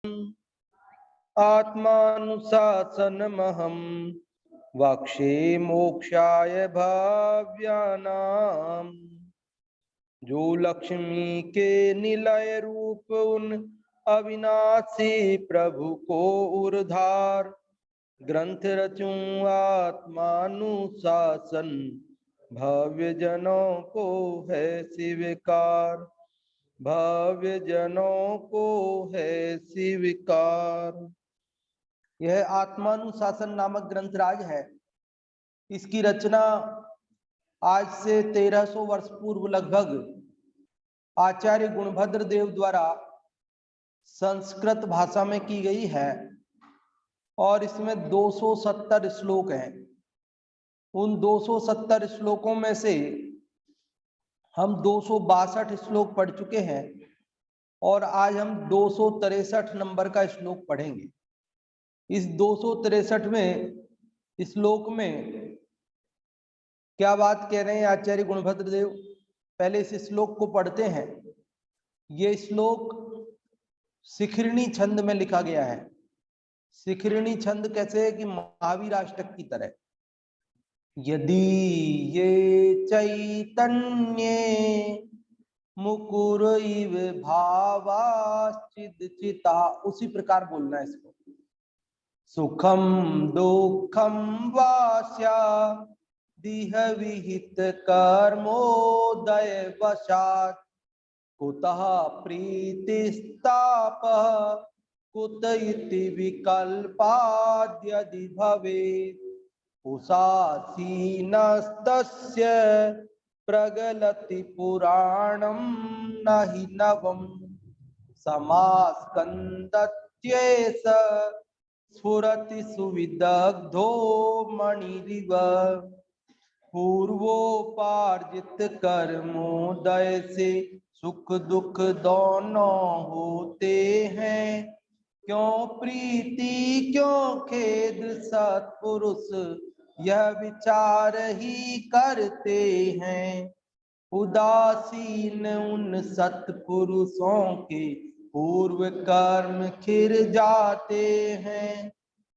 आत्मानुशासनमहं वक्षे मोक्षाय भाव्यानाम्। जो लक्ष्मी के निलय रूप उन अविनाशी प्रभु को उर्धार, ग्रंथ रचूं आत्मानुशासन, भव्य जनों को है स्वीकार, भव्य जनों को है स्वीकार। यह आत्मानुशासन नामक ग्रंथराज है। इसकी रचना आज से 1300 वर्ष पूर्व लगभग आचार्य गुणभद्र देव द्वारा संस्कृत भाषा में की गई है और इसमें 270 श्लोक हैं। उन 270 श्लोकों में से हम 262 श्लोक पढ़ चुके हैं और आज हम 263 नंबर का श्लोक पढ़ेंगे। इस 263वें श्लोक में क्या बात कह रहे हैं आचार्य गुणभद्र देव? पहले इस श्लोक को पढ़ते हैं। ये श्लोक शिखरिणी छंद में लिखा गया है। शिखरिणी छंद कैसे है कि महावीराष्टक की तरह। यदि ये चैतन्य मुकुर इव भावाश्चिदचिता, उसी प्रकार बोलना है इसको। सुखम दुखम वास्या दिह विहित कर्मोदय वशात्, कुतः प्रीतिस्ताप कुत इति विकल्पाद्यदि भवेत्, उषासीनस्तस्य प्रगलति पुराणं नहि नवम्, समास्कन्दत्येष स्फुरति सुविदग्धो मणिरिव, पूर्वोपार्जित कर्मोदय से सुख दुख दोनों होते हैं, क्यों प्रीति क्यों खेद सत्पुरुष यह विचार ही करते हैं, उदासीन उन सत्पुरुषों के पूर्व कर्म खिर जाते हैं,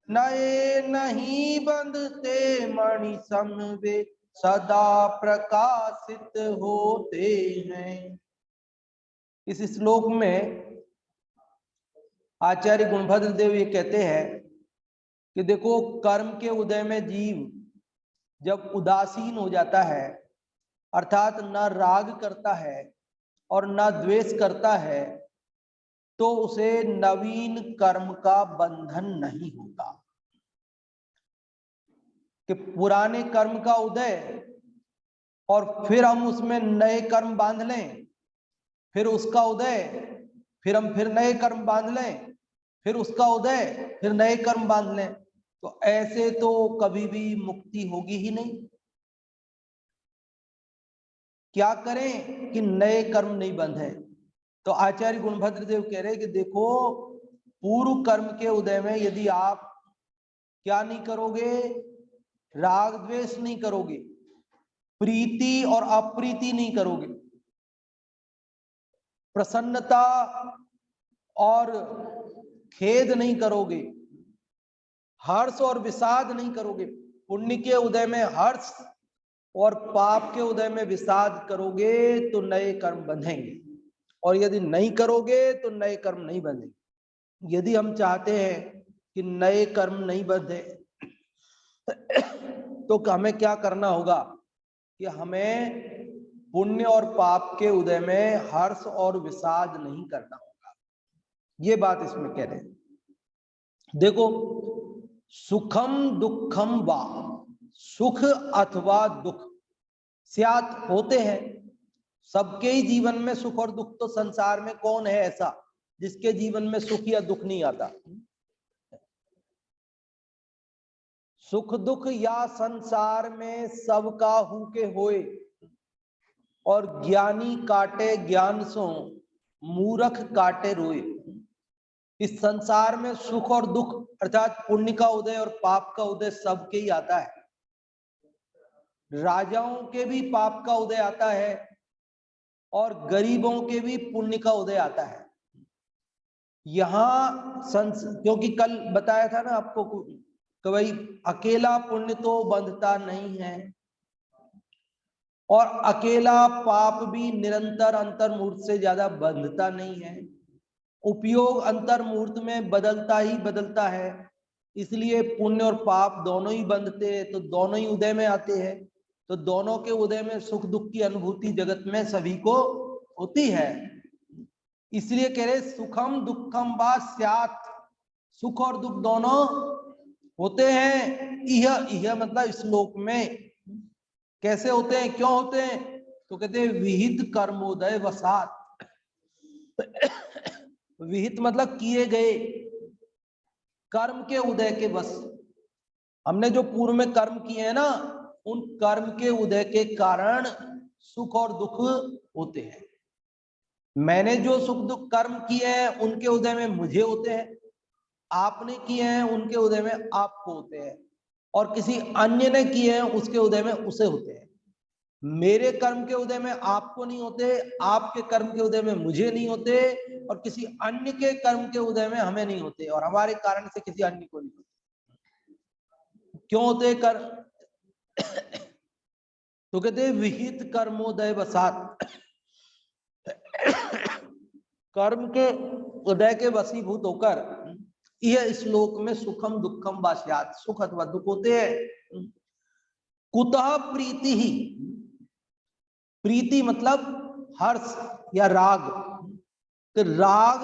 नए नहीं बंधते मणि सम वे सदा प्रकाशित होते हैं। इस श्लोक में आचार्य गुणभद्र देव ये कहते हैं कि देखो, कर्म के उदय में जीव जब उदासीन हो जाता है, अर्थात न राग करता है और न द्वेष करता है, तो उसे नवीन कर्म का बंधन नहीं होता। कि पुराने कर्म का उदय और फिर हम उसमें नए कर्म बांध लें, फिर उसका उदय, फिर हम फिर नए कर्म बांध लें, फिर उसका उदय, फिर नए कर्म बांध लें, तो ऐसे तो कभी भी मुक्ति होगी ही नहीं। क्या करें कि नए कर्म नहीं बंधे? तो आचार्य गुणभद्र देव कह रहे कि देखो, पूर्व कर्म के उदय में यदि आप क्या नहीं करोगे, राग द्वेष नहीं करोगे, प्रीति और अप्रीति नहीं करोगे, प्रसन्नता और खेद नहीं करोगे, हर्ष और विषाद नहीं करोगे। पुण्य के उदय में हर्ष और पाप के उदय में विषाद करोगे तो नए कर्म बंधेंगे, और यदि नहीं करोगे तो नए कर्म नहीं बंधेंगे। यदि हम चाहते हैं कि नए कर्म नहीं बंधे तो हमें क्या करना होगा कि हमें पुण्य और पाप के उदय में हर्ष और विषाद नहीं करना होगा। ये बात इसमें कह रहे हैं। देखो, सुखम दुखम वा, सुख अथवा दुख स्यात्, होते हैं। सबके ही जीवन में सुख और दुख, तो संसार में कौन है ऐसा जिसके जीवन में सुख या दुख नहीं आता? सुख दुख या संसार में सबका हु के होए, और ज्ञानी काटे ज्ञान सो मूर्ख काटे रोए। इस संसार में सुख और दुख अर्थात पुण्य का उदय और पाप का उदय सबके ही आता है। राजाओं के भी पाप का उदय आता है और गरीबों के भी पुण्य का उदय आता है। यहाँ क्योंकि कल बताया था ना आपको कि भाई अकेला पुण्य तो बंधता नहीं है और अकेला पाप भी निरंतर अंतर्मुहूर्त से ज्यादा बंधता नहीं है। उपयोग अंतर्मुहूर्त में बदलता ही बदलता है, इसलिए पुण्य और पाप दोनों ही बंधते हैं, तो दोनों ही उदय में आते हैं। तो दोनों के उदय में सुख दुख की अनुभूति जगत में सभी को होती है। इसलिए कह रहे सुखम दुखम वा स्यात्, सुख और दुख दोनों होते हैं। यह मतलब श्लोक में कैसे होते हैं, क्यों होते हैं, तो कहते हैं विहित कर्मोदय वसात। विहित मतलब किए गए कर्म के उदय के वश, हमने जो पूर्व में कर्म किए हैं ना, उन कर्म के उदय के कारण सुख और दुख होते हैं। मैंने जो सुख दुख कर्म किए हैं उनके उदय में मुझे होते हैं, आपने किए हैं उनके उदय में आपको होते हैं, और किसी अन्य ने किए हैं उसके उदय में उसे होते हैं। मेरे कर्म के उदय में आपको नहीं होते, आपके कर्म के उदय में मुझे नहीं होते, और किसी अन्य के कर्म के उदय में हमें नहीं होते, और हमारे कारण से किसी अन्य को नहीं होते। क्यों होते कर्म, तो कहते विहित कर्मोदय वसात, कर्म के उदय के वशीभूत होकर यह श्लोक में सुखम दुखम वा स्यात्, सुख अथवा दुख होते हैं। कुतः प्रीति ही, प्रीति मतलब हर्ष या राग, तो राग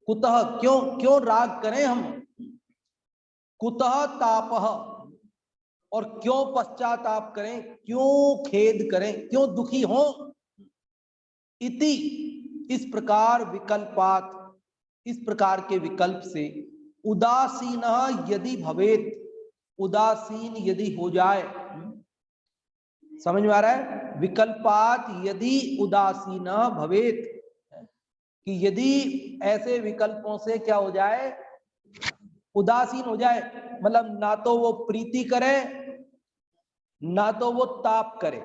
कुतः क्यों, क्यों राग करें हम, कुतः तापः, और क्यों पश्चाताप करें, क्यों खेद करें, क्यों दुखी हो, इति इस प्रकार विकल्पात, इस प्रकार के विकल्प से, उदासीन यदि भवेत, उदासीन यदि हो जाए, समझ में आ रहा है, विकल्पात यदि उदासीन भवेत, कि यदि ऐसे विकल्पों से क्या हो जाए, उदासीन हो जाए, मतलब ना तो वो प्रीति करे ना तो वो ताप करे।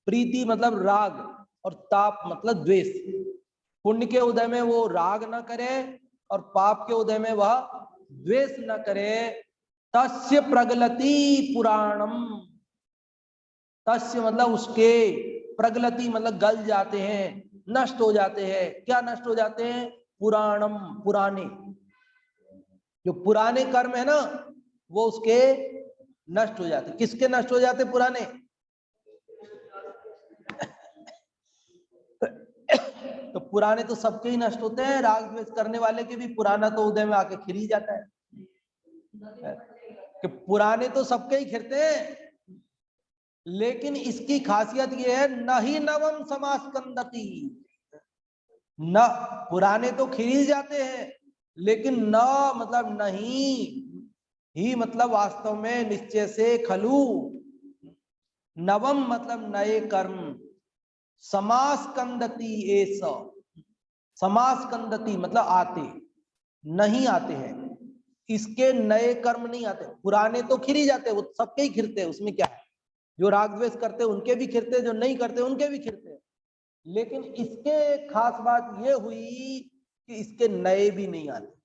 प्रीति मतलब राग और ताप मतलब द्वेष। पुण्य के उदय में वो राग न करे और पाप के उदय में वह द्वेष न करे। तस्य प्रगलति पुराणम, तस्य मतलब उसके, प्रगलति मतलब गल जाते हैं, नष्ट हो जाते हैं। क्या नष्ट हो जाते हैं, पुराणम पुराने, जो पुराने कर्म है ना वो उसके नष्ट हो जाते। किसके नष्ट हो जाते पुराने, तो पुराने तो सबके ही नष्ट होते हैं, राग द्वेष करने वाले के भी पुराना तो उदय में आके खिल ही जाता है, कि पुराने तो सबके ही खिलते हैं। लेकिन इसकी खासियत यह है, न ही नवम समास्कंदति, न, पुराने तो खिल ही जाते हैं, लेकिन न मतलब नहीं, ही मतलब वास्तव में निश्चय से, खलु नवम मतलब नए कर्म, समास्कंदति एस, समास्कंदति मतलब आते, नहीं आते हैं, इसके नए कर्म नहीं आते। पुराने तो खिर ही जाते, वो सबके ही खिरते हैं, उसमें क्या है, जो राग द्वेष करते हैं उनके भी खिरते, जो नहीं करते उनके भी खिरते हैं। लेकिन इसके खास बात ये हुई कि इसके नए भी नहीं आते।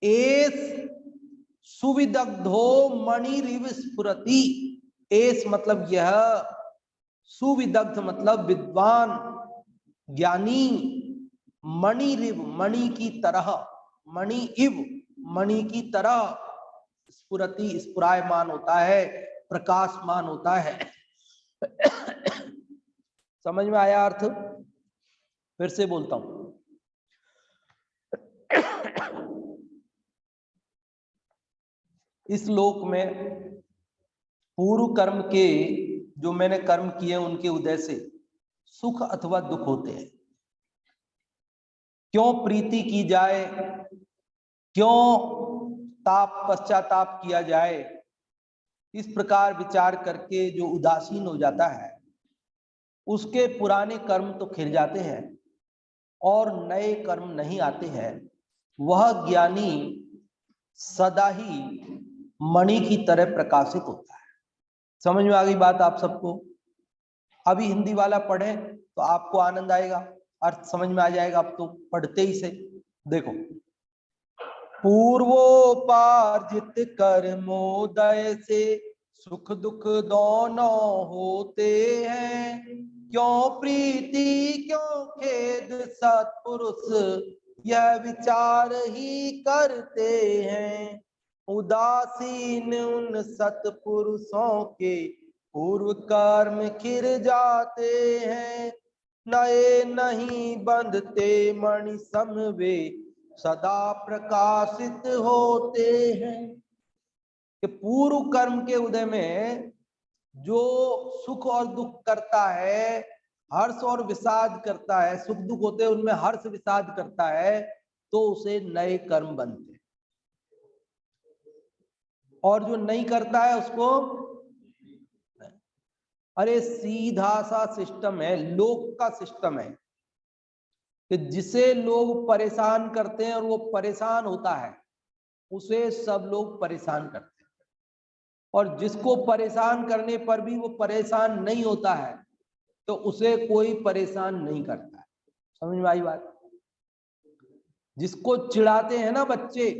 एस सुविदग्धो मणिरिव स्फुरति, एस मतलब यह, सुविदग्ध मतलब विद्वान ज्ञानी, मणिरिव मणि की तरह, मणि इव मणि की तरह, स्फुरति स्फुरायमान होता है, प्रकाशमान होता है। समझ में आया अर्थ, फिर से बोलता हूं। इस श्लोक में पूर्व कर्म के, जो मैंने कर्म किए उनके उदय से सुख अथवा दुख होते हैं, क्यों प्रीति की जाए, क्यों ताप पश्चाताप किया जाए, इस प्रकार विचार करके जो उदासीन हो जाता है उसके पुराने कर्म तो खिल जाते हैं और नए कर्म नहीं आते हैं। वह ज्ञानी सदा ही मणि की तरह प्रकाशित होता है। समझ में आ गई बात आप सबको? अभी हिंदी वाला पढ़े तो आपको आनंद आएगा, अर्थ समझ में आ जाएगा अब तो पढ़ते ही से। देखो, पूर्वोपार्जित कर्मोदय से सुख दुख दोनों होते हैं, क्यों प्रीति क्यों खेद सत्पुरुष यह विचार ही करते हैं। उदासीन उन सत्पुरुषों के पूर्व कर्म खिर जाते हैं, नए नहीं बंधते मणि सम वे सदा प्रकाशित होते हैं। कि पूर्व कर्म के उदय में जो सुख और दुख करता है, हर्ष और विषाद करता है, सुख दुख होते हैं उनमें हर्ष विषाद करता है, तो उसे नए कर्म बनते हैं, और जो नहीं करता है उसको, अरे सीधा सा सिस्टम है, लोक का सिस्टम है कि जिसे लोग परेशान करते हैं और वो परेशान होता है, उसे सब लोग परेशान करते हैं, और जिसको परेशान करने पर भी वो परेशान नहीं होता है, तो उसे कोई परेशान नहीं करता है। समझ में आई बात? जिसको चिढ़ाते हैं ना बच्चे,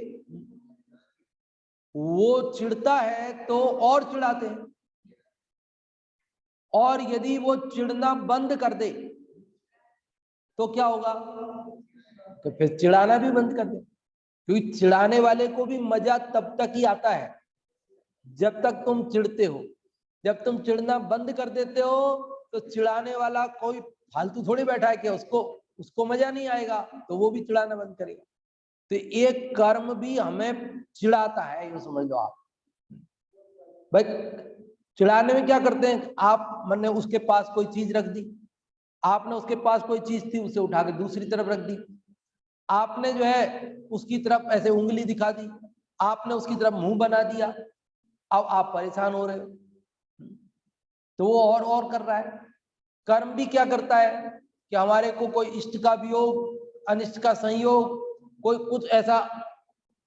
वो चिढ़ता है तो और चिढ़ाते हैं, और यदि वो चिढ़ना बंद कर दे तो क्या होगा? तो फिर चिढ़ाना भी बंद कर दे, क्योंकि चिढ़ाने वाले को भी मजा तब तक ही आता है जब तक तुम चिढ़ते हो। जब तुम चिढ़ना बंद कर देते हो तो चिढ़ाने वाला कोई फालतू थोड़ी बैठा है कि उसको मजा नहीं आएगा, तो वो भी चिढ़ाना बंद करेगा। तो एक कर्म भी हमें चिढ़ाता है, ये समझ लो आप। भाई चिढ़ाने में क्या करते हैं, आप मैंने उसके पास कोई चीज रख दी, आपने उसके पास कोई चीज थी उसे उठा के दूसरी तरफ रख दी, आपने जो है उसकी तरफ ऐसे उंगली दिखा दी, आपने उसकी तरफ मुंह बना दिया, अब आप परेशान हो रहे हो, तो वो और कर रहा है। कर्म भी क्या करता है कि हमारे को कोई इष्ट का वियोग, अनिष्ट का संयोग, कोई कुछ ऐसा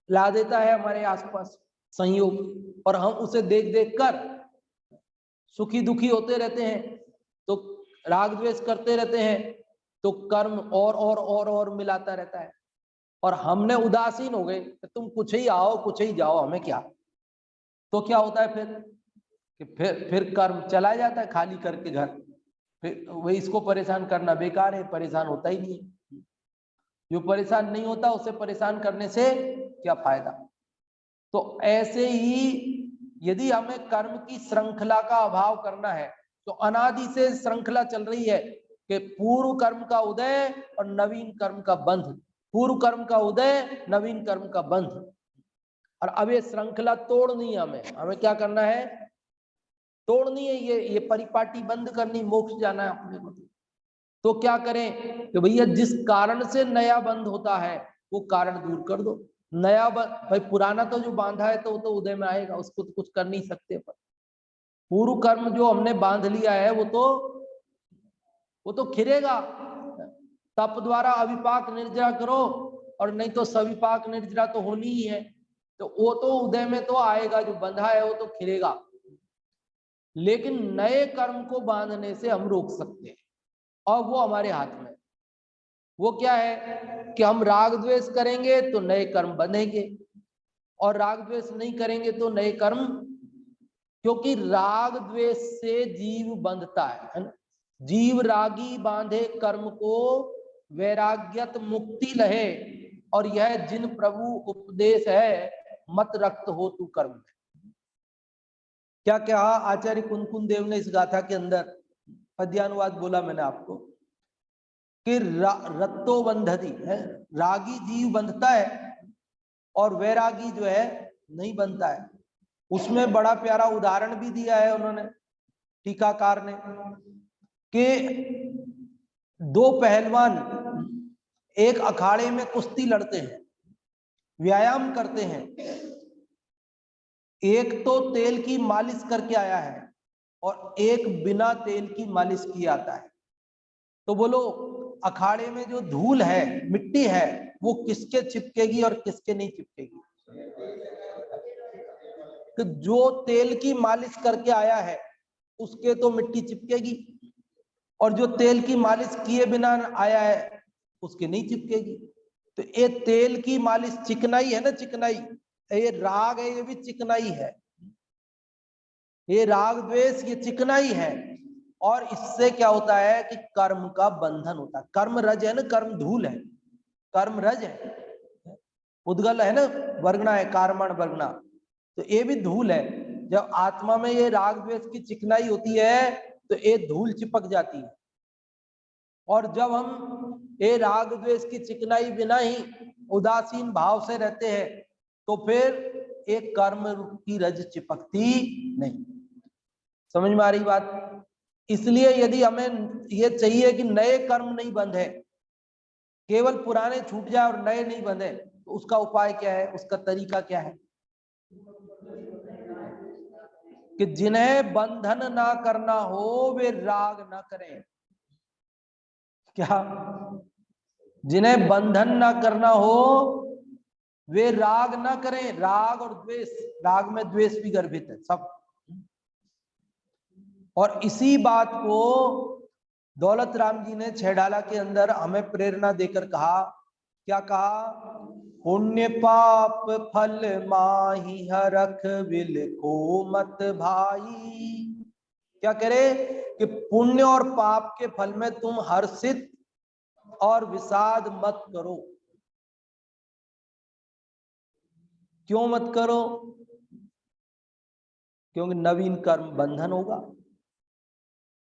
ला देता है हमारे आसपास संयोग, और हम उसे देख देख कर सुखी दुखी होते रहते हैं, तो राग द्वेष करते रहते हैं, तो कर्म और मिलाता रहता है, और हमने उदासीन हो गए कि तुम कुछ ही आओ कुछ ही जाओ, हमें क्या। तो क्या होता है फिर कि फिर कर्म चला जाता है खाली करके घर, फिर वही इसको परेशान करना बेकार है, परेशान होता ही नहीं है। जो परेशान नहीं होता उसे परेशान करने से क्या फायदा। तो ऐसे ही यदि हमें कर्म की श्रृंखला का अभाव करना है, तो अनादि से श्रृंखला चल रही है कि पूर्व कर्म का उदय और नवीन कर्म का बंध, पूर्व कर्म का उदय नवीन कर्म का बंध, और अब ये श्रृंखला तोड़नी है हमें क्या करना है, तोड़नी है, ये परिपाटी बंद करनी, मोक्ष जाना है अपने को। तो क्या करें कि भैया जिस कारण से नया बंद होता है वो कारण दूर कर दो। नया भाई पुराना तो जो बांधा है तो वो तो उदय में आएगा, उसको तो कुछ कर नहीं सकते, पर पूर्व कर्म जो हमने बांध लिया है वो तो खिरेगा। तप द्वारा अविपाक निर्जरा करो, और नहीं तो सविपाक निर्जरा तो होनी ही है, तो वो तो उदय में तो आएगा, जो बंधा है वो तो खिरेगा। लेकिन नए कर्म को बांधने से हम रोक सकते हैं, और वो हमारे हाथ में। वो क्या है कि हम राग द्वेष करेंगे तो नए कर्म बंधेंगे, और राग द्वेष नहीं करेंगे तो नए कर्म, क्योंकि राग द्वेष से जीव बंधता है ना। जीव रागी बांधे कर्म को वैराग्यत मुक्ति लहे, और यह जिन प्रभु उपदेश है मत रक्त हो तू कर्म। क्या क्या आचार्य कुंकुन देव ने इस गाथा के अंदर पद्यानुवाद बोला मैंने आपको कि रत्तो बंधती है, रागी जीव बंधता है और वैरागी जो है नहीं बनता है। उसमें बड़ा प्यारा उदाहरण भी दिया है उन्होंने, टीकाकार ने, कि दो पहलवान एक अखाड़े में कुश्ती लड़ते हैं, व्यायाम करते हैं, एक तो तेल की मालिश करके आया है और एक बिना तेल की मालिश किया आता है। तो बोलो अखाड़े में जो धूल है, मिट्टी है, वो किसके चिपकेगी और किसके नहीं चिपकेगी? तो जो तेल की मालिश करके आया है उसके तो मिट्टी चिपकेगी, और जो तेल की मालिश किए बिना आया है उसके नहीं चिपकेगी। तो ये तेल की मालिश चिकनाई है ना, चिकनाई, ये राग है, ये भी चिकनाई है, ये राग द्वेष ये चिकनाई है। और इससे क्या होता है कि कर्म का बंधन होता है। कर्म रज है ना, कर्म धूल है, कर्म रज है, उद्गल है ना, वर्गना है, कारमण वर्गना, तो ये भी धूल है। जब आत्मा में ये राग द्वेष की चिकनाई होती है तो ये धूल चिपक जाती है। और जब हम ये राग द्वेष की चिकनाई बिना ही उदासीन भाव से रहते हैं तो फिर एक कर्म की रज चिपकती नहीं। समझ में आ रही बात? इसलिए यदि हमें ये चाहिए कि नए कर्म नहीं बंधे, केवल पुराने छूट जाए और नए नहीं बंधे, तो उसका उपाय क्या है, उसका तरीका क्या है? कि जिन्हें बंधन ना करना हो वे राग ना करें। क्या? जिन्हें बंधन ना करना हो वे राग ना करें। राग और द्वेष, राग में द्वेष भी गर्भित है सब। और इसी बात को दौलत राम जी ने छेड़ाला के अंदर हमें प्रेरणा देकर कहा। क्या कहा? पुण्य पाप फल माही हरख विल को मत भाई। क्या करे? कि पुण्य और पाप के फल में तुम हर्षित और विषाद मत करो। क्यों मत करो? क्योंकि नवीन कर्म बंधन होगा।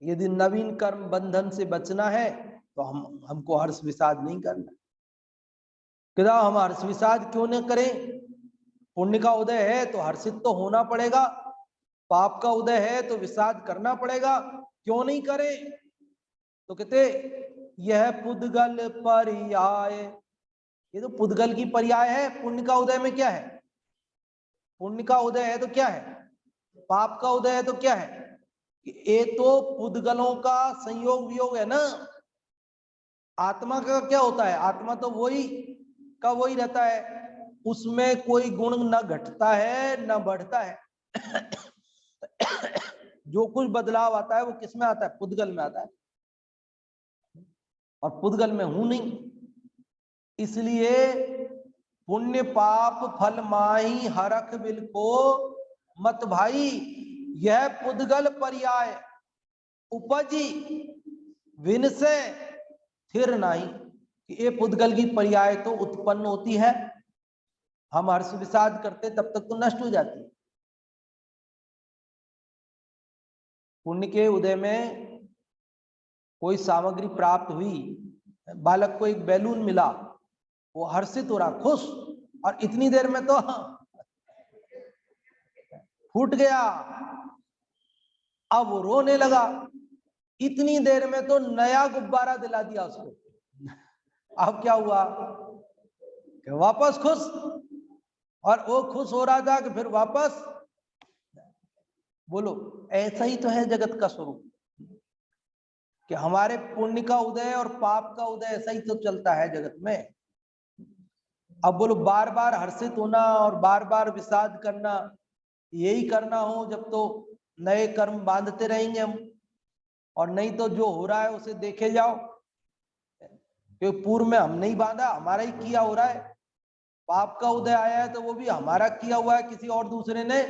यदि नवीन कर्म बंधन से बचना है तो हमको हर्ष विषाद नहीं करना। क्या हम हर्ष विषाद क्यों न करें? पुण्य का उदय है तो हर्षित तो होना पड़ेगा, पाप का उदय है तो विषाद करना पड़ेगा, क्यों नहीं करें? तो कहते यह पुद्गल पर्याय, ये तो पुद्गल की पर्याय है। पुण्य का उदय में क्या है? पुण्य का उदय है तो क्या है? पाप का उदय है तो क्या है? ये तो पुद्गलों का संयोग वियोग है ना। आत्मा का क्या होता है? आत्मा तो वही का वही रहता है, उसमें कोई गुण न घटता है न बढ़ता है। जो कुछ बदलाव आता है वो किस में आता है? पुद्गल में आता है, और पुद्गल में हूं नहीं। इसलिए पुण्य पाप फल माही हरख बिल को मत भाई, यह पुद्गल पर्याय उपजी विन से थिर नहीं। ये पुद्गल की पर्याय तो उत्पन्न होती है, हम हर्ष विषाद करते तब तक तो नष्ट हो जाती है। पुण्य के उदय में कोई सामग्री प्राप्त हुई, बालक को एक बैलून मिला, वो हर्षित हो रहा, खुश, और इतनी देर में तो फूट गया, अब वो रोने लगा। इतनी देर में तो नया गुब्बारा दिला दिया उसको। अब क्या हुआ? वापस खुश, और वो खुश हो रहा था कि फिर वापस। बोलो, ऐसा ही तो है जगत का स्वरूप, कि हमारे पुण्य का उदय और पाप का उदय ऐसा ही तो चलता है जगत में। अब बोलो, बार बार हर्षित होना और बार बार विषाद करना, यही करना हो जब तो नए कर्म बांधते रहेंगे हम, और नहीं तो जो हो रहा है उसे देखे जाओ, क्योंकि पूर्व में हम नहीं बांधा, हमारा ही किया हो रहा है। पाप का उदय आया है तो वो भी हमारा किया हुआ है, किसी और दूसरे ने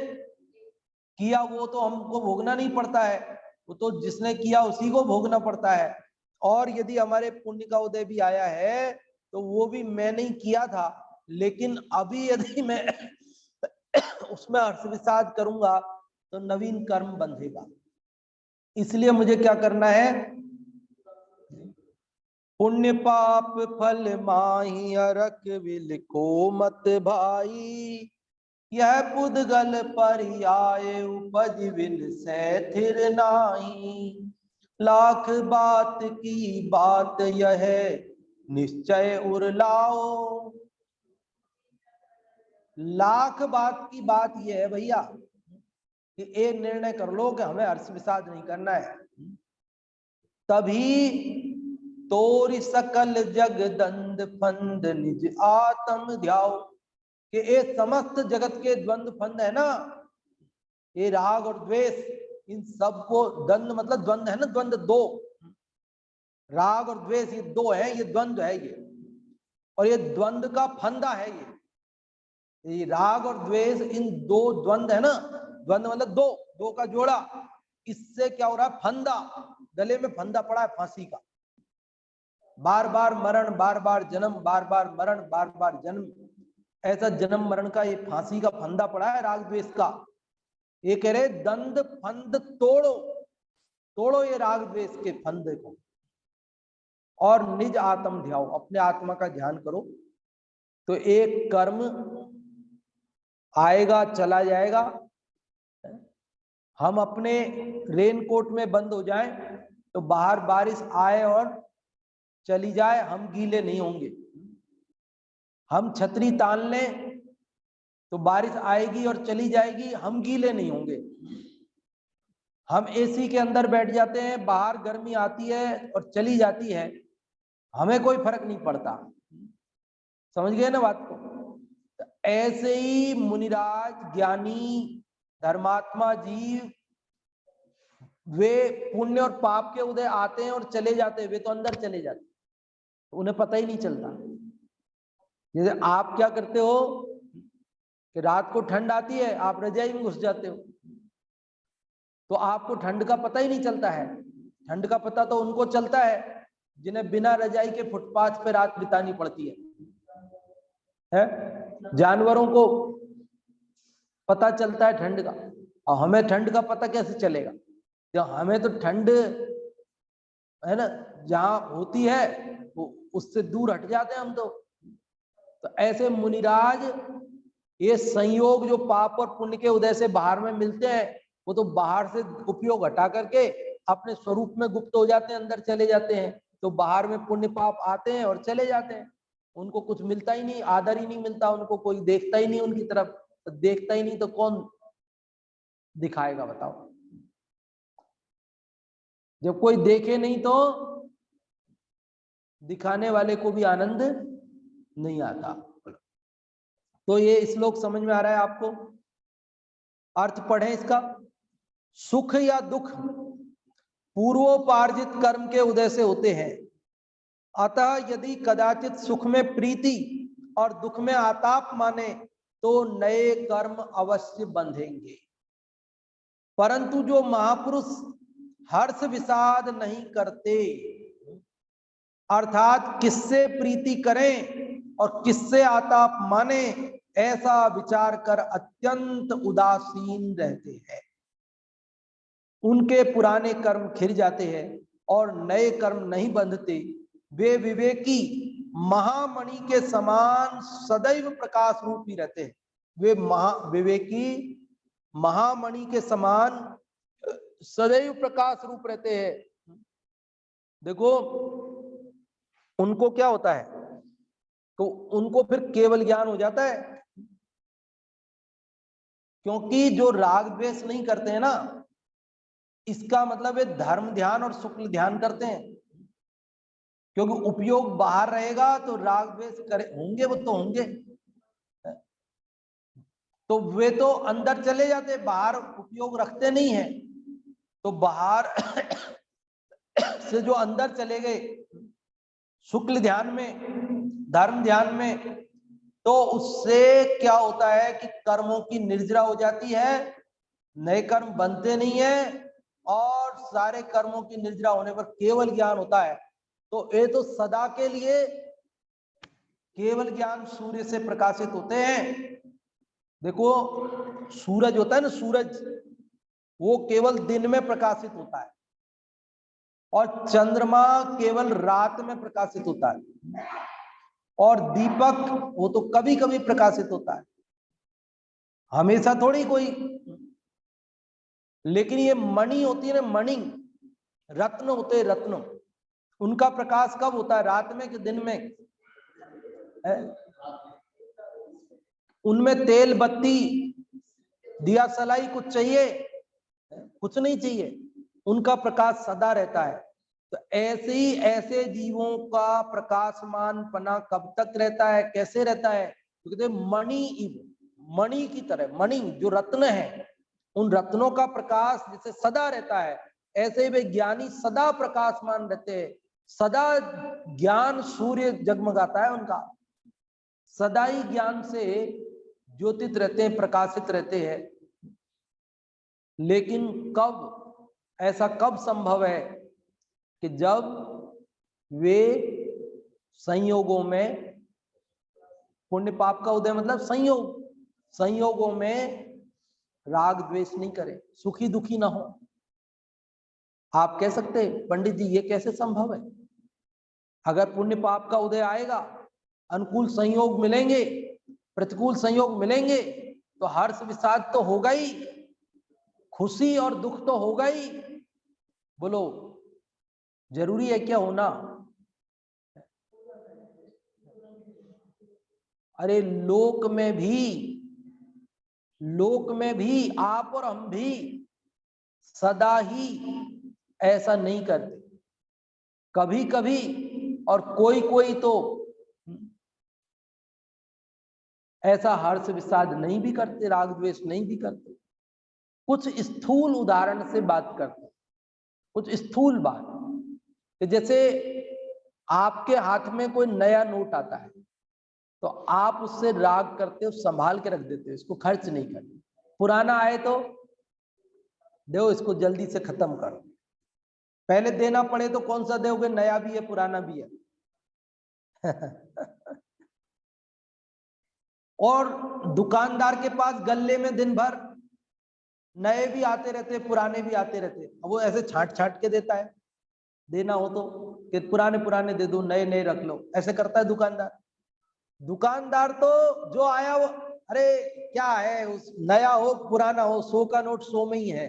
किया, वो तो हमको भोगना नहीं पड़ता है, वो तो जिसने किया उसी को भोगना पड़ता है। और यदि हमारे पुण्य का उदय भी आया है तो वो भी मैं नहीं किया था, लेकिन अभी यदि मैं उसमें हर्ष विषाद करूंगा तो नवीन कर्म बंधेगा। इसलिए मुझे क्या करना है? पुण्य पाप फल माही अरक विल को मत भाई, यह पुद्गल पर्याय उपज विल से थिर नाही। लाख बात की बात यह निश्चय उरलाओ। लाख बात की बात यह है भैया कि एक निर्णय कर लो कि हमें हर्ष विषाद नहीं करना है, तभी तोरी सकल जग दंड फंद निज आत्म ध्याओ। कि ये समस्त जगत के द्वंद्व फंद है ना, ये राग और द्वेष, इन सबको, दंड मतलब द्वंद्व है ना, द्वंद्व दो, राग और द्वेष ये दो है, ये द्वंद्व है ये, और ये द्वंद्व का फंदा है ये राग और द्वेष, इन दो द्वंद्व है ना, द्वंद्व मतलब दो, दो का जोड़ा, इससे क्या हो रहा है, फंदा, गले में फंदा पड़ा है फांसी का, बार बार मरण, बार बार जन्म, बार बार मरण, बार बार जन्म, ऐसा जन्म मरण का ये फांसी का फंदा पड़ा है राग द्वेष का। ये कह रहे दंड फंद तोड़ो, तोड़ो ये राग द्वेष के फंदे को, और निज आत्म ध्याओ, अपने आत्मा का ध्यान करो। तो एक कर्म आएगा चला जाएगा, हम अपने रेनकोट में बंद हो जाएं तो बाहर बारिश आए और चली जाए, हम गीले नहीं होंगे। हम छतरी तान लें तो बारिश आएगी और चली जाएगी, हम गीले नहीं होंगे। हम एसी के अंदर बैठ जाते हैं, बाहर गर्मी आती है और चली जाती है, हमें कोई फर्क नहीं पड़ता। समझ गए ना बात को? तो ऐसे ही मुनिराज, ज्ञानी, धर्मात्मा जीव, वे पुण्य और पाप के उदय आते हैं और चले जाते हैं, वे तो अंदर चले जाते हैं, तो उन्हें पता ही नहीं चलता। जैसे आप क्या करते हो कि रात को ठंड आती है, आप रजाई में घुस जाते हो, तो आपको ठंड का पता ही नहीं चलता है। ठंड का पता तो उनको चलता है जिन्हें बिना रजाई के फुटपाथ पे रात बितानी पड़ती है? जानवरों को पता चलता है ठंड का, और हमें ठंड का पता कैसे चलेगा? जब हमें तो ठंड है ना जहां होती है वो उससे दूर हट जाते हैं हम तो ऐसे मुनिराज, ये संयोग जो पाप और पुण्य के उदय से बाहर में मिलते हैं, वो तो बाहर से उपयोग हटा करके अपने स्वरूप में गुप्त हो जाते हैं, अंदर चले जाते हैं। तो बाहर में पुण्य पाप आते हैं और चले जाते हैं, उनको कुछ मिलता ही नहीं, आदर ही नहीं मिलता, उनको कोई देखता ही नहीं उनकी तरफ। तो देखता ही नहीं तो कौन दिखाएगा बताओ? जब कोई देखे नहीं तो दिखाने वाले को भी आनंद नहीं आता। तो ये श्लोक समझ में आ रहा है आपको? अर्थ पढ़ें इसका। सुख या दुख पूर्वोपार्जित कर्म के उदय से होते हैं, अतः यदि कदाचित सुख में प्रीति और दुख में आताप माने तो नए कर्म अवश्य बंधेंगे। परंतु जो महापुरुष हर्ष विषाद नहीं करते, अर्थात किससे प्रीति करें और किससे आताप माने, ऐसा विचार कर अत्यंत उदासीन रहते हैं, उनके पुराने कर्म खिर जाते हैं और नए कर्म नहीं बंधते। वे विवेकी महामणि के समान सदैव प्रकाश रूप ही रहते हैं। वे विवेकी महामणि के समान सदैव प्रकाश रूप रहते हैं। देखो उनको क्या होता है, तो उनको फिर केवल ज्ञान हो जाता है, क्योंकि जो राग द्वेष नहीं करते हैं ना, इसका मतलब वे धर्म ध्यान और शुक्ल ध्यान करते हैं। क्योंकि उपयोग बाहर रहेगा तो राग द्वेष होंगे, वो तो होंगे, तो वे तो अंदर चले जाते, बाहर उपयोग रखते नहीं है। तो बाहर से जो अंदर चले गए शुक्ल ध्यान में, धर्म ध्यान में, तो उससे क्या होता है कि कर्मों की निर्जरा हो जाती है, नए कर्म बनते नहीं है, और सारे कर्मों की निर्जरा होने पर केवल ज्ञान होता है। तो ये तो सदा के लिए केवल ज्ञान सूर्य से प्रकाशित होते हैं। देखो सूरज होता है ना, सूरज वो केवल दिन में प्रकाशित होता है, और चंद्रमा केवल रात में प्रकाशित होता है, और दीपक वो तो कभी कभी प्रकाशित होता है, हमेशा थोड़ी कोई। लेकिन ये मणि होती है ना, मणि, रत्न होते हैं, रत्न, उनका प्रकाश कब होता है, रात में कि दिन में? उनमें तेल बत्ती दिया सलाई कुछ चाहिए? कुछ नहीं चाहिए, उनका प्रकाश सदा रहता है। तो ऐसे ही ऐसे जीवों का प्रकाशमान पना कब तक रहता है, कैसे रहता है? तो कहते मणि, मणि की तरह, मणि जो रत्न है, उन रत्नों का प्रकाश जैसे सदा रहता है, ऐसे वे ज्ञानी सदा प्रकाशमान रहते हैं। सदा ज्ञान सूर्य जगमगाता है उनका, सदा ही ज्ञान से ज्योतित रहते हैं, प्रकाशित रहते हैं। लेकिन कब, ऐसा कब संभव है कि जब वे संयोगों में, पुण्य पाप का उदय मतलब संयोग, संयोगों में राग द्वेष नहीं करें, सुखी दुखी ना हो। आप कह सकते हैं पंडित जी ये कैसे संभव है? अगर पुण्य पाप का उदय आएगा, अनुकूल संयोग मिलेंगे, प्रतिकूल संयोग मिलेंगे, तो हर्ष विषाद तो होगा ही, खुशी और दुख तो होगा ही। बोलो जरूरी है क्या होना? अरे लोक में भी आप और हम भी सदा ही ऐसा नहीं करते, कभी कभी और कोई कोई तो ऐसा हर्ष विषाद नहीं भी करते, राग द्वेष नहीं भी करते। कुछ स्थूल उदाहरण से बात करते हैं, कुछ स्थूल बात, जैसे आपके हाथ में कोई नया नोट आता है तो आप उससे राग करते हो, संभाल के रख देते हो, इसको खर्च नहीं करते। पुराना आए तो दो, इसको जल्दी से खत्म करो। पहले देना पड़े तो कौन सा दोगे, नया भी है पुराना भी है। और दुकानदार के पास गल्ले में दिन भर नए भी आते रहते, पुराने भी आते रहते, अब वो ऐसे छांट छांट के देता है, देना हो तो कि पुराने पुराने दे दो, नए नए रख लो, ऐसे करता है दुकानदार। दुकानदार तो जो आया वो, अरे क्या है, उस नया हो पुराना हो, 100 का नोट 100 में ही है,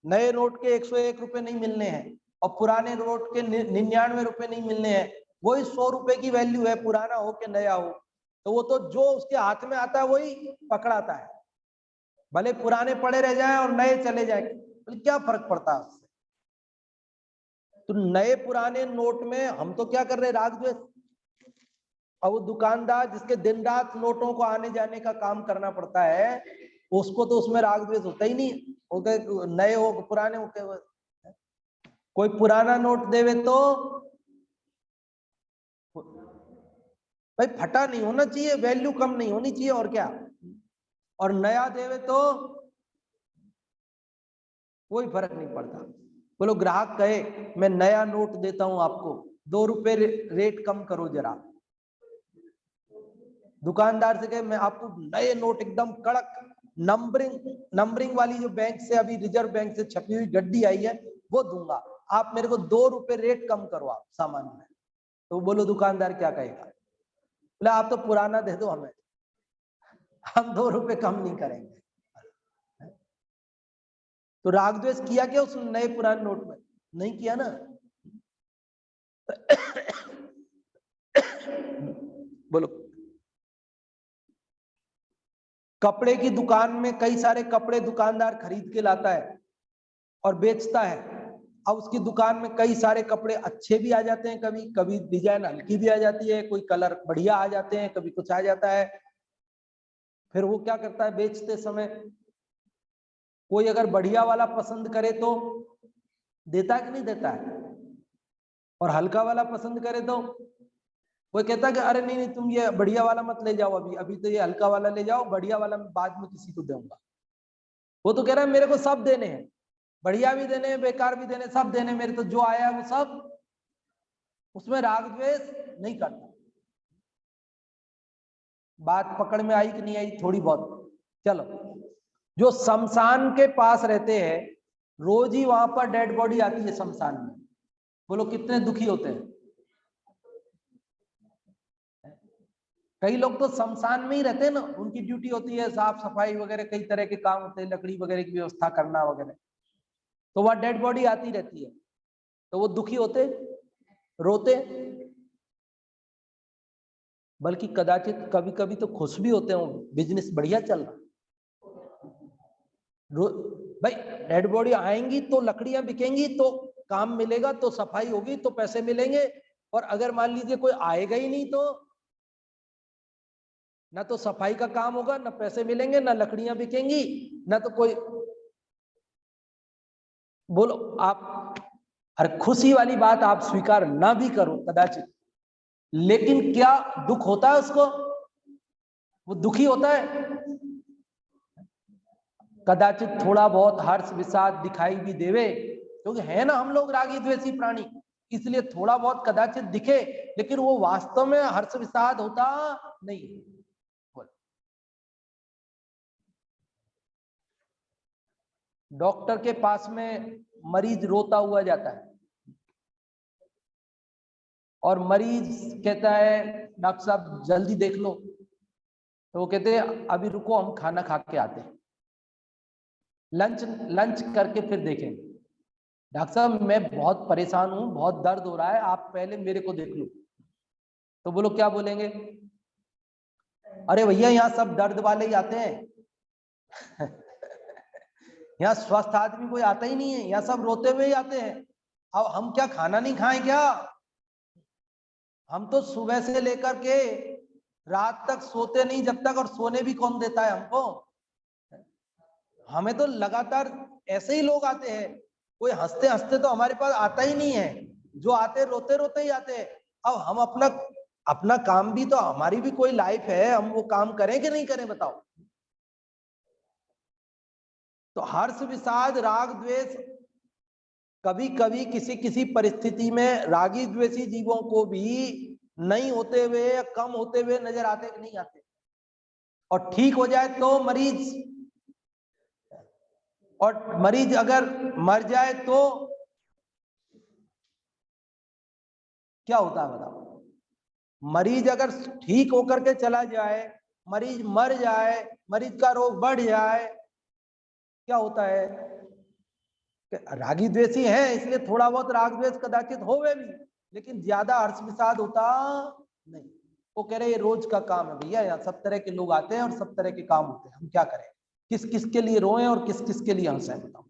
नए नोट के 101 रुपए नहीं मिलने हैं और पुराने नोट के 99 रुपए नहीं मिलने हैं, वही 100 रुपए की वैल्यू है, पुराना हो के नया हो। तो वो तो जो उसके हाथ में आता है वही पकड़ाता है, भले पुराने पड़े रह जाए और नए चले जाए, तो क्या फर्क पड़ता है उससे? तो नए पुराने नोट में हम तो क्या कर रहे हैं, राग द्वेष। और वो दुकानदार जिसके दिन रात नोटों को आने जाने का काम करना पड़ता है, उसको तो उसमें राग द्वेष होता ही नहीं, हो गए नए हो पुराने हो के। कोई पुराना नोट देवे तो भाई फटा नहीं होना चाहिए, वैल्यू कम नहीं होनी चाहिए, और क्या। और नया देवे तो कोई फर्क नहीं पड़ता। बोलो ग्राहक कहे मैं नया नोट देता हूं आपको, 2 रुपए रेट कम करो जरा। दुकानदार से कहे मैं आपको नए नोट एकदम कड़क नंबरिंग वाली जो बैंक से अभी रिजर्व बैंक से छपी हुई गड्डी आई है वो दूंगा, आप मेरे को 2 रुपए रेट कम करो आप सामान में। तो बोलो दुकानदार क्या कहेगा? बोले आप तो पुराना दे दो हमें, हम 2 रुपए कम नहीं करेंगे। तो राग द्वेष किया क्या उस नए पुराने नोट में? नहीं किया ना। बोलो कपड़े की दुकान में कई सारे कपड़े दुकानदार खरीद के लाता है और बेचता है। अब उसकी दुकान में कई सारे कपड़े अच्छे भी आ जाते हैं, कभी कभी डिजाइन हल्की भी आ जाती है, कोई कलर बढ़िया आ जाते हैं, कभी कुछ आ जाता है। फिर वो क्या करता है बेचते समय, कोई अगर बढ़िया वाला पसंद करे तो देता है कि नहीं देता है, और हल्का वाला पसंद करे तो वो कहता है कि अरे नहीं नहीं तुम ये बढ़िया वाला मत ले जाओ, अभी अभी तो ये हल्का वाला ले जाओ, बढ़िया वाला मैं बाद में किसी को दूंगा। वो तो कह रहा है मेरे को सब देने हैं, बढ़िया भी देने हैं, बेकार भी देने, सब देने मेरे, तो जो आया है वो सब। उसमें राग द्वेष नहीं करता। बात पकड़ में आई कि नहीं आई? थोड़ी बहुत। चलो, जो शमशान के पास रहते हैं, रोज ही वहां पर डेड बॉडी आती है शमशान में, बोलो कितने दुखी होते हैं। कई लोग तो शमशान में ही रहते हैं ना, उनकी ड्यूटी होती है साफ सफाई वगैरह, कई तरह के काम होते हैं, लकड़ी वगैरह की व्यवस्था करना वगैरह, तो वह डेड बॉडी आती रहती है, तो वो दुखी होते, रोते, बल्कि कदाचित कभी कभी तो खुश भी होते हैं, बिजनेस बढ़िया चल रहा। भाई डेड बॉडी आएंगी तो लकड़ियां बिकेंगी, तो काम मिलेगा, तो सफाई होगी तो पैसे मिलेंगे, और अगर मान लीजिए कोई आएगा ही नहीं तो ना तो सफाई का काम होगा, ना पैसे मिलेंगे, ना लकड़ियां बिकेंगी, ना तो कोई। बोलो आप अरे खुशी वाली बात आप स्वीकार ना भी करो कदाचित, लेकिन क्या दुख होता है उसको? वो दुखी होता है। कदाचित थोड़ा बहुत हर्ष विषाद दिखाई भी देवे, क्योंकि है ना हम लोग रागी द्वेषी प्राणी, इसलिए थोड़ा बहुत कदाचित दिखे, लेकिन वो वास्तव में हर्ष विषाद होता नहीं। डॉक्टर के पास में मरीज रोता हुआ जाता है और मरीज कहता है डॉक्टर साहब जल्दी देख लो, तो वो कहते हैं अभी रुको हम खाना खा के आते हैं, लंच करके फिर देखेंगे। डॉक्टर साहब मैं बहुत परेशान हूं, बहुत दर्द हो रहा है, आप पहले मेरे को देख लो। तो बोलो क्या बोलेंगे? अरे भैया यहाँ सब दर्द वाले ही आते हैं यहाँ स्वस्थ आदमी कोई आता ही नहीं है, यहाँ सब रोते हुए ही आते हैं। अब हम क्या खाना नहीं खाएं क्या? हम तो सुबह से लेकर के रात तक सोते नहीं जब तक, और सोने भी कौन देता है हमको? हमें तो लगातार ऐसे ही लोग आते हैं, कोई हंसते हंसते तो हमारे पास आता ही नहीं है, जो आते रोते रोते ही आते हैं। अब हम अपना अपना काम भी तो, हमारी भी कोई लाइफ है, हम वो काम करें कि नहीं करें बताओ? तो हर्ष विषाद राग द्वेष कभी कभी किसी किसी परिस्थिति में रागी द्वेषी जीवों को भी नहीं होते हुए या कम होते हुए नजर आते कि नहीं आते? और ठीक हो जाए तो मरीज, और मरीज अगर मर जाए तो क्या होता है बताओ? मरीज अगर ठीक होकर के चला जाए, मरीज मर जाए, मरीज का रोग बढ़ जाए, क्या होता है? रागी द्वेषी है इसलिए थोड़ा बहुत राग द्वेष कदाचित होवे भी, लेकिन ज्यादा हर्ष विषाद होता नहीं। वो कह रहे ये रोज का काम है भैया, यहाँ सब तरह के लोग आते हैं और सब तरह के काम होते हैं, हम क्या करें? किस किस के लिए रोएं और किस किस के लिए हंसें बताओ?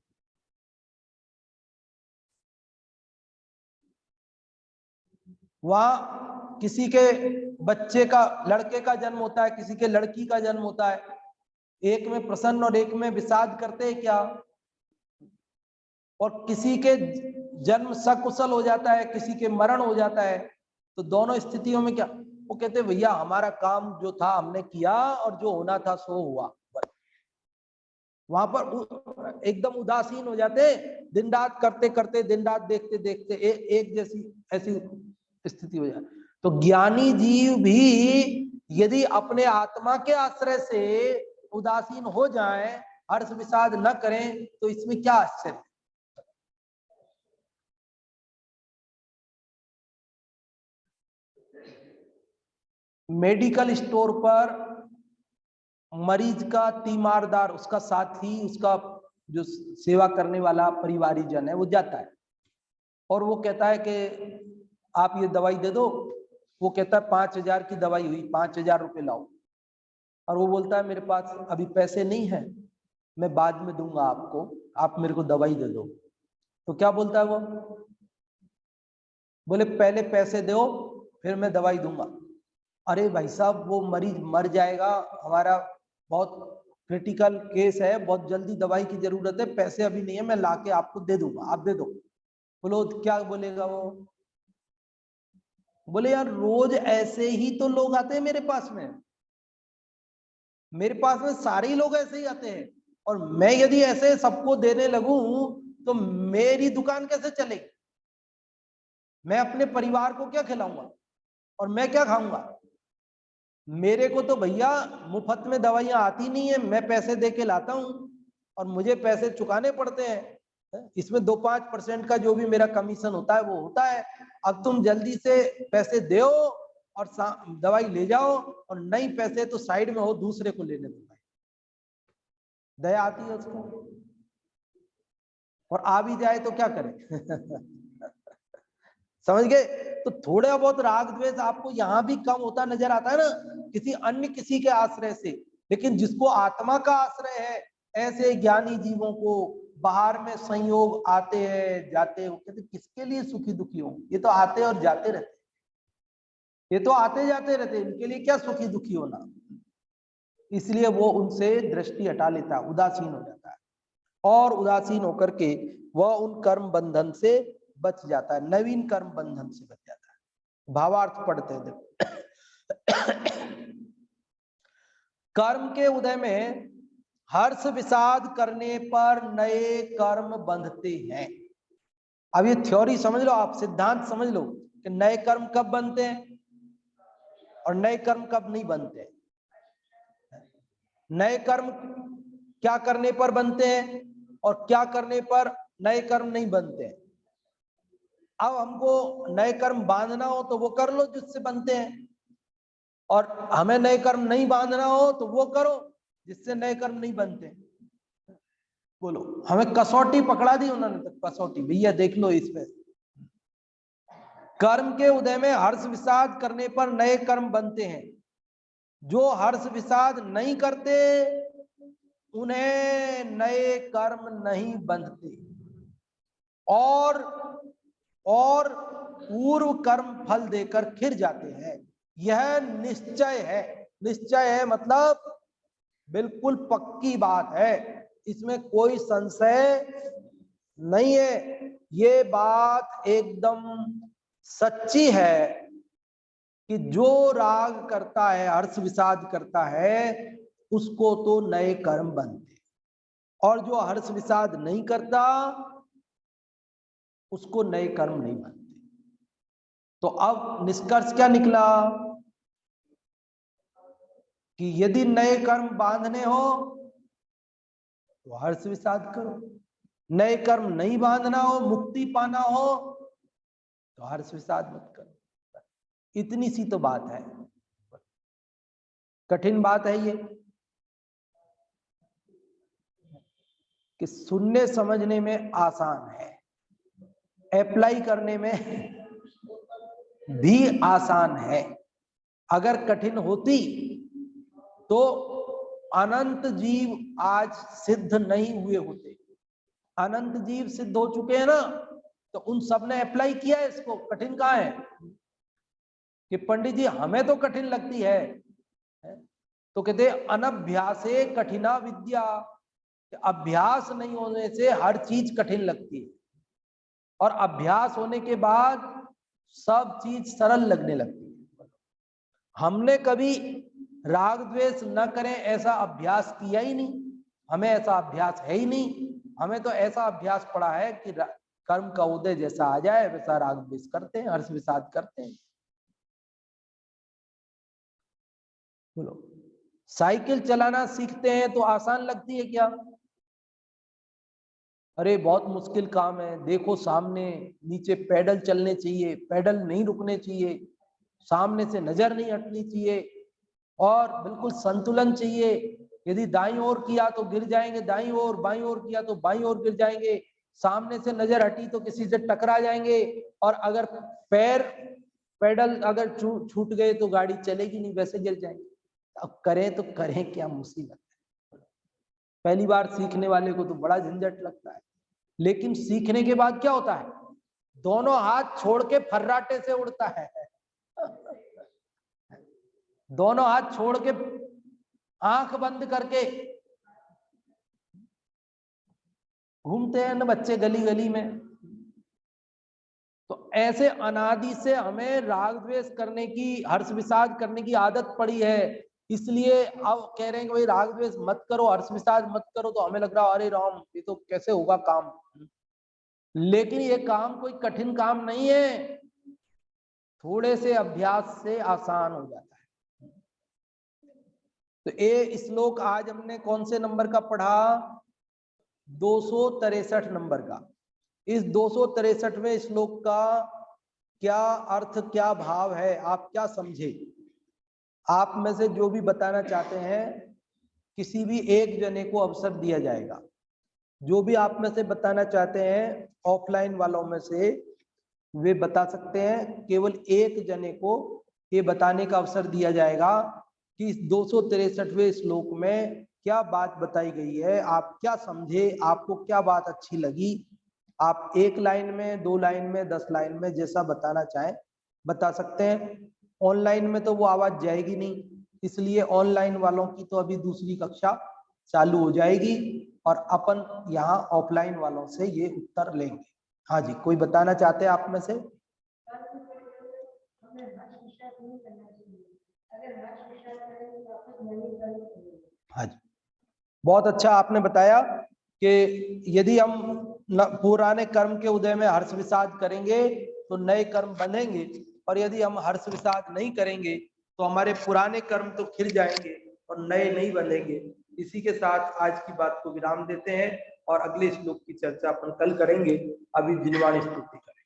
वहां किसी के बच्चे का, लड़के का जन्म होता है, किसी के लड़की का जन्म होता है, एक में प्रसन्न और एक में विषाद करते हैं क्या? और किसी के जन्म सकुशल हो जाता है, किसी के मरण हो जाता है, तो दोनों स्थितियों में क्या? वो कहते भैया हमारा काम जो था हमने किया और जो होना था सो हुआ। वहां पर एकदम उदासीन हो जाते, दिन रात करते करते, दिन रात देखते देखते एक जैसी ऐसी स्थिति हो जाए। तो ज्ञानी जीव भी यदि अपने आत्मा के आश्रय से उदासीन हो जाएं, हर्ष विषाद न करें, तो इसमें क्या आश्चर्य? मेडिकल स्टोर पर मरीज का तीमारदार, उसका साथी, उसका जो सेवा करने वाला परिवारीजन है, वो जाता है और वो कहता है कि आप ये दवाई दे दो। वो कहता है 5,000 की दवाई हुई, 5,000 रुपये लाओ। और वो बोलता है मेरे पास अभी पैसे नहीं है, मैं बाद में दूंगा आपको, आप मेरे को दवाई दे दो। तो क्या बोलता है वो? बोले पहले पैसे दो फिर मैं दवाई दूंगा। अरे भाई साहब वो मरीज मर जाएगा, हमारा बहुत क्रिटिकल केस है, बहुत जल्दी दवाई की जरूरत है, पैसे अभी नहीं है, मैं लाके आपको दे दूंगा, आप दे दो। बोलो क्या बोलेगा वो? बोले यार रोज ऐसे ही तो लोग आते हैं मेरे पास में, मेरे पास में सारे ही लोग ऐसे ही आते हैं, और मैं यदि ऐसे सबको देने लगूं तो मेरी दुकान कैसे चलेगी? मैं अपने परिवार को क्या खिलाऊंगा और मैं क्या खाऊंगा? मेरे को तो भैया मुफ्त में दवाइयां आती नहीं है, मैं पैसे दे के लाता हूं और मुझे पैसे चुकाने पड़ते हैं। इसमें 2-5% का जो भी मेरा कमीशन होता है वो होता है। अब तुम जल्दी से पैसे दो और दवाई ले जाओ, और नहीं पैसे तो साइड में हो, दूसरे को लेने दो। दया आती है उसको, और आ भी जाए तो क्या करें समझ गए? तो थोड़ा बहुत राग द्वेष आपको यहाँ भी कम होता नजर आता है ना, किसी अन्य किसी के आश्रय से। लेकिन जिसको आत्मा का आश्रय है, ऐसे ज्ञानी जीवों को बाहर में संयोग आते हैं जाते हैं, वो कहते किसके लिए सुखी दुखी हो, ये तो आते और जाते रहते, ये तो आते जाते रहते, इनके लिए क्या सुखी दुखी होना? इसलिए वो उनसे दृष्टि हटा लेता है, उदासीन हो जाता है, और उदासीन होकर के वह उन कर्म बंधन से बच जाता है, नवीन कर्म बंधन से बच जाता है। भावार्थ पढ़ते हैं देखो। कर्म के उदय में हर्ष विषाद करने पर नए कर्म बंधते हैं। अब ये थ्योरी समझ लो, आप सिद्धांत समझ लो कि नए कर्म कब बनते हैं और नए कर्म कब नहीं बनते। नए कर्म क्या करने पर बनते हैं और क्या करने पर नए कर्म नहीं बनते हैं। अब हमको नए कर्म बांधना हो तो वो कर लो जिससे बनते हैं, और हमें नए कर्म नहीं बांधना हो तो वो करो जिससे नए कर्म नहीं बनते। बोलो, हमें कसौटी पकड़ा दी उन्होंने, तो कसौटी भैया देख लो इसमें। कर्म के उदय में हर्ष विषाद करने पर नए कर्म बनते हैं। जो हर्ष विषाद नहीं करते उन्हें नए कर्म नहीं बंधते और पूर्व कर्म फल देकर खिर जाते हैं। यह निश्चय है। निश्चय है मतलब बिल्कुल पक्की बात है, इसमें कोई संशय नहीं है। ये बात एकदम सच्ची है कि जो राग करता है, हर्ष विषाद करता है, उसको तो नए कर्म बनते, और जो हर्ष विषाद नहीं करता उसको नए कर्म नहीं बनते। तो अब निष्कर्ष क्या निकला कि यदि नए कर्म बांधने हो तो हर्ष विषाद करो, नए कर्म नहीं बांधना हो, मुक्ति पाना हो तो हर्ष विषाद मत करो। इतनी सी तो बात है। कठिन बात है ये कि सुनने समझने में आसान है, अप्लाई करने में भी आसान है। अगर कठिन होती तो अनंत जीव आज सिद्ध नहीं हुए होते। अनंत जीव सिद्ध हो चुके हैं ना, तो उन सब ने अप्लाई किया है इसको। कठिन कहाँ है कि पंडित जी हमें तो कठिन लगती है, तो कहते अनभ्यासे कठिना विद्या। अभ्यास नहीं होने से हर चीज कठिन लगती है, और अभ्यास होने के बाद सब चीज सरल लगने लगती है। हमने कभी राग द्वेष न करें ऐसा अभ्यास किया ही नहीं, हमें ऐसा अभ्यास है ही नहीं। हमें तो ऐसा अभ्यास पड़ा है कि कर्म का उदय जैसा आ जाए वैसा राग द्वेष करते हैं, हर्ष विषाद करते हैं। बोलो, साइकिल चलाना सीखते हैं तो आसान लगती है क्या? अरे बहुत मुश्किल काम है, देखो सामने नीचे पैडल चलने चाहिए, पैडल नहीं रुकने चाहिए, सामने से नजर नहीं हटनी चाहिए, और बिल्कुल संतुलन चाहिए। यदि दाईं ओर किया तो गिर जाएंगे, दाईं ओर, बाईं ओर किया तो बाईं ओर गिर जाएंगे, सामने से नजर हटी तो किसी से टकरा जाएंगे, और अगर पैर पैडल अगर छूट गए तो गाड़ी चलेगी नहीं, वैसे गिर जाएंगे। अब करें तो करें क्या, मुसीबत है। पहली बार सीखने वाले को तो बड़ा झंझट लगता है, लेकिन सीखने के बाद क्या होता है, दोनों हाथ छोड़ के फर्राटे से उड़ता है। दोनों हाथ छोड़ के आंख बंद करके घूमते हैं ना बच्चे गली गली में। तो ऐसे अनादि से हमें राग द्वेष करने की, हर्ष विषाद करने की आदत पड़ी है। इसलिए अब कह रहे हैं कि भाई राग द्वेष मत करो, हर्ष विषाद मत करो, तो हमें लग रहा है अरे राम ये तो कैसे होगा काम। लेकिन ये काम कोई कठिन काम नहीं है, थोड़े से अभ्यास से आसान हो जाता है। तो ये श्लोक आज हमने कौन से नंबर का पढ़ा? 263 नंबर का। इस 263वें श्लोक का क्या अर्थ, क्या भाव है, आप क्या समझे? आप में से जो भी बताना चाहते हैं, किसी भी एक जने को अवसर दिया जाएगा। जो भी आप में से बताना चाहते हैं ऑफलाइन वालों में से, वे बता सकते हैं। केवल एक जने को ये बताने का अवसर दिया जाएगा कि इस 263वें श्लोक में क्या बात बताई गई है, आप क्या समझे, आपको क्या बात अच्छी लगी। आप एक लाइन में, 2 लाइन में, 10 लाइन में, जैसा बताना चाहें बता सकते हैं। ऑनलाइन में तो वो आवाज जाएगी नहीं, इसलिए ऑनलाइन वालों की तो अभी दूसरी कक्षा चालू हो जाएगी, और अपन यहाँ ऑफलाइन वालों से ये उत्तर लेंगे। हाँ जी, कोई बताना चाहते हैं आप में से? हाँ जी, बहुत अच्छा आपने बताया कि यदि हम पुराने कर्म के उदय में हर्ष विषाद करेंगे तो नए कर्म बनेंगे, और यदि हम हर्ष विषाद नहीं करेंगे तो हमारे पुराने कर्म तो खिल जाएंगे और नए नहीं बनेंगे। इसी के साथ आज की बात को विराम देते हैं और अगले श्लोक की चर्चा अपन कल करेंगे। अभी जिनवाणी स्तुति करेंगे।